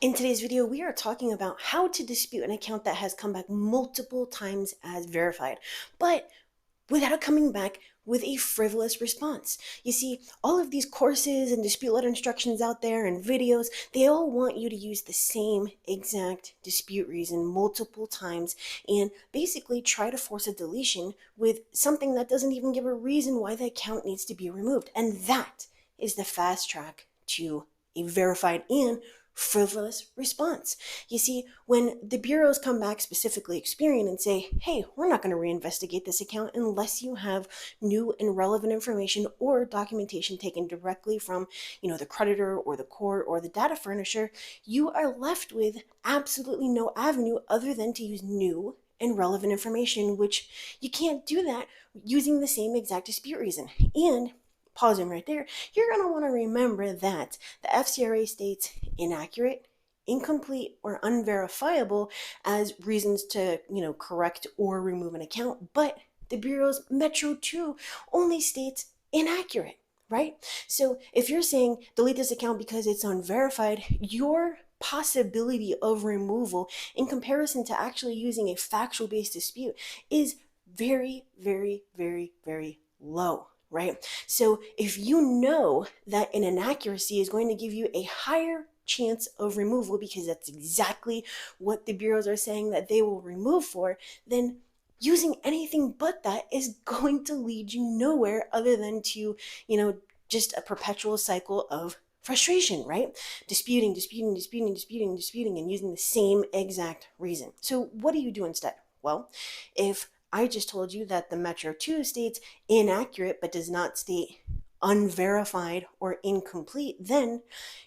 In today's video, we are talking about how to dispute an account that has come back multiple times as verified, but without coming back with a frivolous response. You see, all of these courses and dispute letter instructions out there and videos, they all want you to use the same exact dispute reason multiple times and basically try to force a deletion with something that doesn't even give a reason why the account needs to be removed. And that is the fast track to a verified and frivolous response. You see, when the bureaus come back, specifically Experian, and say, hey, we're not going to reinvestigate this account unless you have new and relevant information or documentation taken directly from, the creditor or the court or the data furnisher, you are left with absolutely no avenue other than to use new and relevant information, which you can't do that using the same exact dispute reason. And pausing right there, you're going to want to remember that the FCRA states inaccurate, incomplete, or unverifiable as reasons to, correct or remove an account, but the Bureau's Metro 2 only states inaccurate, right? So if you're saying delete this account because it's unverified, your possibility of removal in comparison to actually using a factual based dispute is very, very, very, very low, right? So if you know that an inaccuracy is going to give you a higher chance of removal because that's exactly what the bureaus are saying that they will remove for, then using anything but that is going to lead you nowhere other than to, just a perpetual cycle of frustration, right? Disputing, and using the same exact reason. So what do you do instead? Well, if I just told you that the Metro 2 states inaccurate but does not state unverified or incomplete, then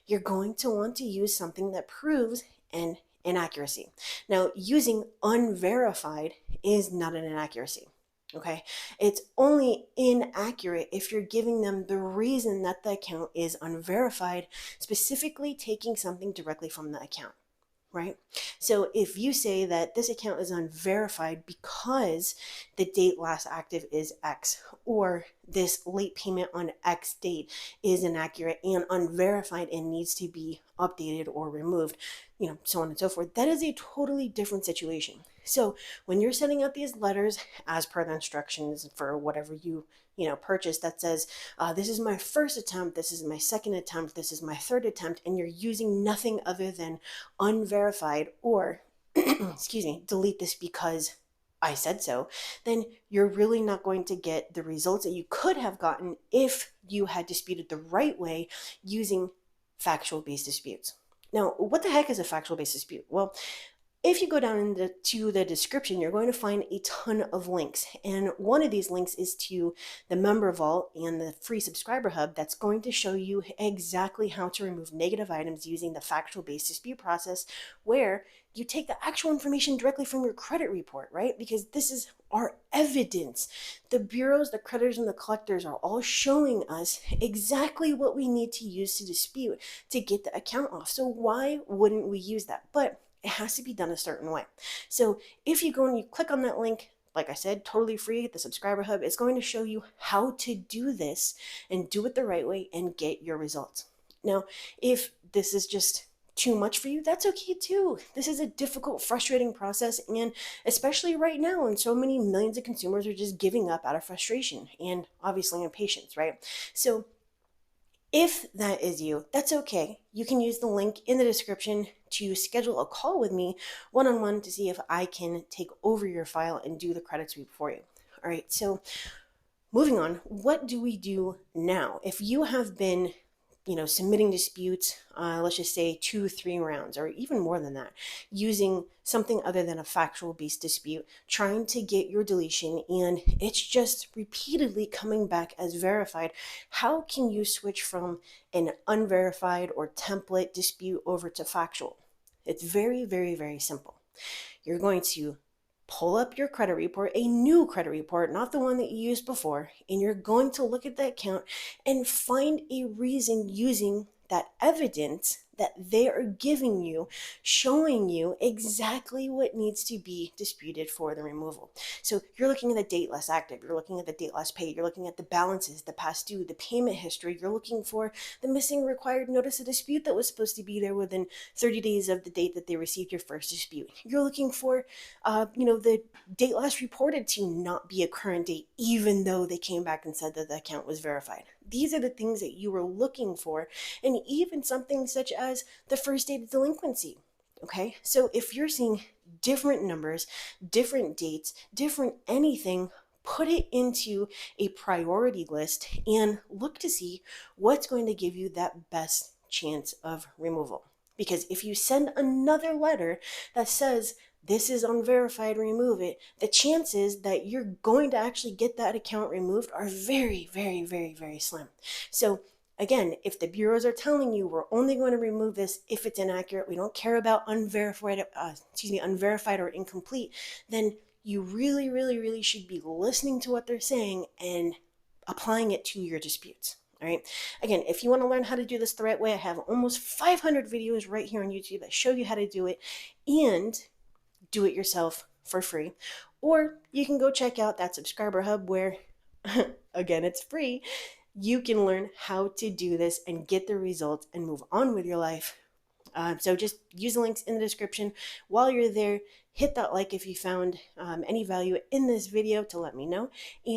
you're going to want to use something that proves an inaccuracy. Now, using unverified is not an inaccuracy. Okay, it's only inaccurate if you're giving them the reason that the account is unverified, specifically taking something directly from the account, right? So if you say that this account is unverified because the date last active is X, or this late payment on X date is inaccurate and unverified and needs to be updated or removed, so on and so forth, that is a totally different situation. So when you're sending out these letters as per the instructions for whatever you purchase that says, this is my first attempt, this is my second attempt, this is my third attempt, and you're using nothing other than unverified or, excuse me, delete this because I said so, then you're really not going to get the results that you could have gotten if you had disputed the right way using factual-based disputes. Now, what the heck is a factual-based dispute? Well, if you go down into the description, you're going to find a ton of links. And one of these links is to the member vault and the free subscriber hub that's going to show you exactly how to remove negative items using the factual-based dispute process, where you take the actual information directly from your credit report, right? Because this is our evidence. The bureaus, the creditors, and the collectors are all showing us exactly what we need to use to dispute to get the account off. So why wouldn't we use that? But it has to be done a certain way. So if you go and you click on that link, like I said, totally free, the subscriber hub, it's going to show you how to do this and do it the right way and get your results. Now, if this is just too much for you, that's okay too. This is a difficult, frustrating process, and especially right now when so many millions of consumers are just giving up out of frustration and obviously impatience, right? So if that is you, that's okay. You can use the link in the description to schedule a call with me one-on-one to see if I can take over your file and do the credit sweep for you. All right, so moving on, what do we do now? If you have been submitting disputes, let's just say 2-3 rounds, or even more than that, using something other than a factual-based dispute, trying to get your deletion, and it's just repeatedly coming back as verified, how can you switch from an unverified or template dispute over to factual? It's very, very, very simple. You're going to pull up your credit report, a new credit report, not the one that you used before, and you're going to look at the account and find a reason using that evidence that they are giving you, showing you exactly what needs to be disputed for the removal. So you're looking at the date less active, you're looking at the date less paid, you're looking at the balances, the past due, the payment history, you're looking for the missing required notice of dispute that was supposed to be there within 30 days of the date that they received your first dispute. You're looking for, the date last reported to not be a current date, even though they came back and said that the account was verified. These are the things that you were looking for, and even something such as the first date of delinquency. Okay, so if you're seeing different numbers, different dates, different anything, put it into a priority list and look to see what's going to give you that best chance of removal. Because if you send another letter that says this is unverified, remove it, the chances that you're going to actually get that account removed are very, very, very, very slim. So again, if the bureaus are telling you we're only going to remove this if it's inaccurate, we don't care about unverified or incomplete, then you really, really, really should be listening to what they're saying and applying it to your disputes. All right. Again, if you want to learn how to do this the right way, I have almost 500 videos right here on YouTube that show you how to do it and do it yourself for free. Or you can go check out that subscriber hub where, again, it's free. You can learn how to do this and get the results and move on with your life. So just use the links in the description. While you're there, hit that like if you found any value in this video to let me know. And